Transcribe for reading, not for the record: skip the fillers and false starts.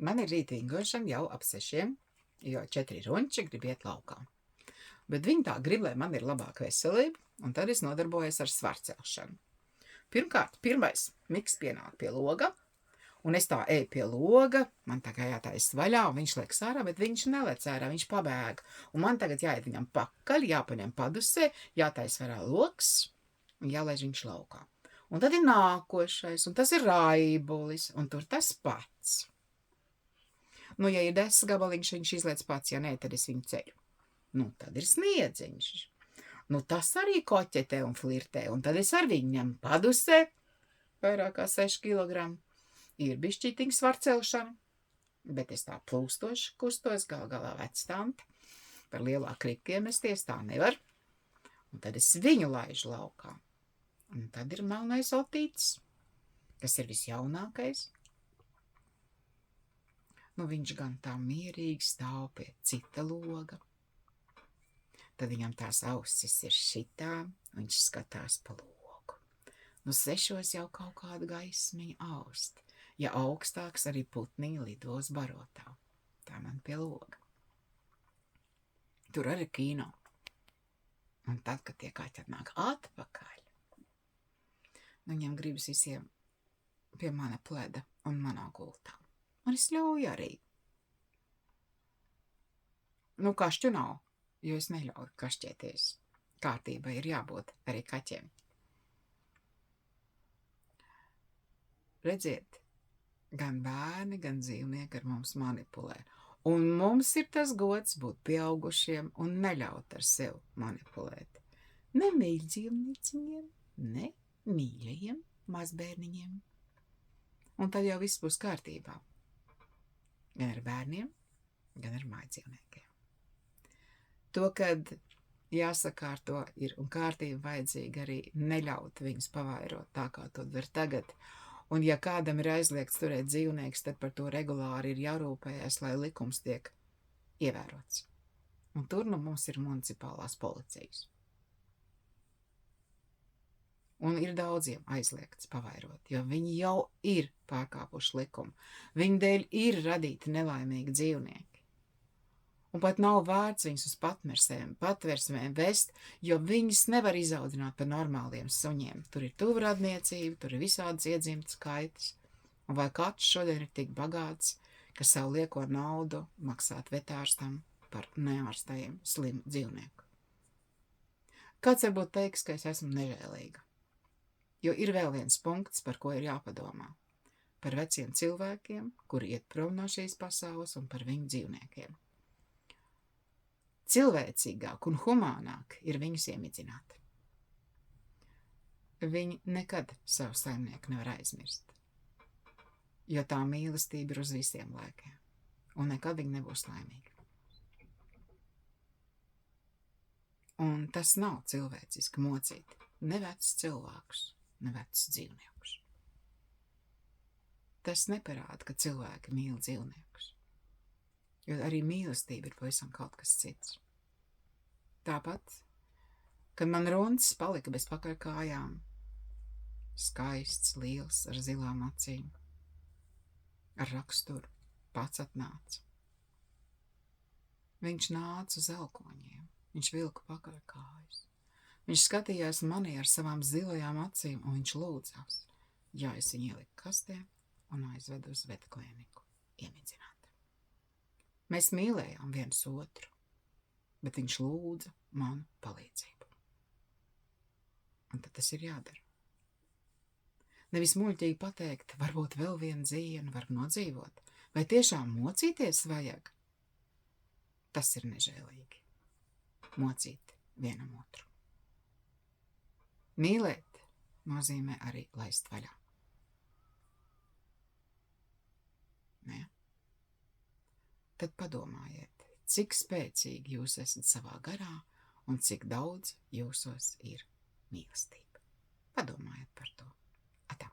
Man ir rīt vingošana jau ap 6, jo 4 runči grib iet laukā. Bet viņi tā grib, lai man ir labāka veselība, un tad es nodarbojos ar svarcelšanu. Pirmkārt, pirmais miks pienāk pie loga, un es tā eju pie loga, man tā kā jātaisa vaļā, un viņš liek ārā, bet viņš nelec ārā, viņš pabēg. Un man tagad jāiet viņam pakaļ, jāpaņem padusē, jātaisa vaļā loks, un jālaiž viņš laukā. Un tad ir nākošais, un tas ir raibulis, un tur tas pats. Nu, ja ir 10 gabaliņš, viņš izliec pats, ja nē, tad es viņu ceļu. Nu, tad ir sniedziņš. Nu, tas arī koķetē un flirtē, un tad es ar viņu ņemu padusē, vairāk kā 6 kilogramu. Ir bišķītiņa svarcelšana, bet es tā plūstoši kustos, galā vectante. Par lielāk krikiem mesties tā nevar. Un tad es viņu laižu laukā. Un tad ir melnais otītis, kas ir visjaunākais. Nu, viņš gan tā mierīgi stāv pie cita loga. Tad viņam tās ausis ir šitā, viņš skatās pa logu. Nu, 6 jau kaut kādu gaismiņu aust. Ja augstāks, arī putniņi lidos barotā. Tā man pie loga. Tur arī kino. Un tad, kad tie kaķi atnāk atpakaļ, nu, viņam gribas visiem pie mana pleda un manā gultā. Un es ļauju arī. Nu, kašķu nav, jo es neļauju kašķēties. Kārtībai ir jābūt arī kaķiem. Redziet, gan bērni, gan dzīvnieki ar mums manipulē. Un mums ir tas gods būt pieaugušiem un neļaut ar sevi manipulēt. Ne mīļdzīvnieciņiem, ne mīļajiem mazbērniņiem. Un tad jau viss būs kārtībā. Gan ar bērniem, gan ar mājdzīvniekiem. To, kad jāsakārto ir un kārtība vajadzīga arī neļaut viņus pavairot tā, kā to dar tagad. Un ja kādam ir aizliegts turēt dzīvnieks, tad par to regulāri ir jārūpējas, lai likums tiek ievērots. Un tur nu mums ir municipālās policijas. Un ir daudziem aizliegts pavairot, jo viņi jau ir pārkāpuši likumu. Viņu dēļ ir radīti nelaimīgi dzīvnieki. Un pat nav vērts viņus uz patversmēm vest, jo viņus nevar izaudzināt par normāliem suņiem. Tur ir tuvradniecība, tur ir visādas iedzimtas kaitas. Un vai katrs šodien ir tik bagāts, ka savu lieko naudu maksāt vetārstam par neārstajiem slimu dzīvnieku? Kāds varbūt teiks, ka es esmu nežēlīga. Jo ir vēl viens punkts, par ko ir jāpadomā. Par veciem cilvēkiem, kuri iet prom no šīs pasaules, un par viņu dzīvniekiem. Cilvēcīgāk un humānāk ir viņus iemidzināt. Viņi nekad savu saimnieku nevar aizmirst, jo tā mīlestība ir uz visiem laikiem, un nekad viņi nebūs laimīgi. Un tas nav cilvēciski mocīt ne vecs cilvēkus, ne vecs dzīvniekus. Tas neparāda, ka cilvēki mīl dzīvniekus, jo arī mīlestība ir pavisam kaut kas cits. Tāpat, kad man runs palika bez pakaļkājām, skaists, liels, ar zilām acīm, ar raksturu, pats atnāca. Viņš nāca uz elkoņiem, viņš vilka pakaļkājas. Viņš skatījās manī ar savām zilajām acīm, un viņš lūdzās. Jā, es viņu ieliku kastē un aizvedu uz vetklīniku iemidzināt. Mēs mīlējām viens otru, bet viņš lūdza manu palīdzību. Un tad tas ir jādara. Nevis muļķīgi pateikt, varbūt vēl vienu dzīvienu var nodzīvot, vai tiešām mocīties vajag? Tas ir nežēlīgi. Mocīt vienam otru. Mīlēt nozīmē arī laist vaļā. Ne? Tad padomājiet, cik spēcīgi jūs esat savā garā un cik daudz jūsos ir mīlestība. Padomājiet par to. Atā.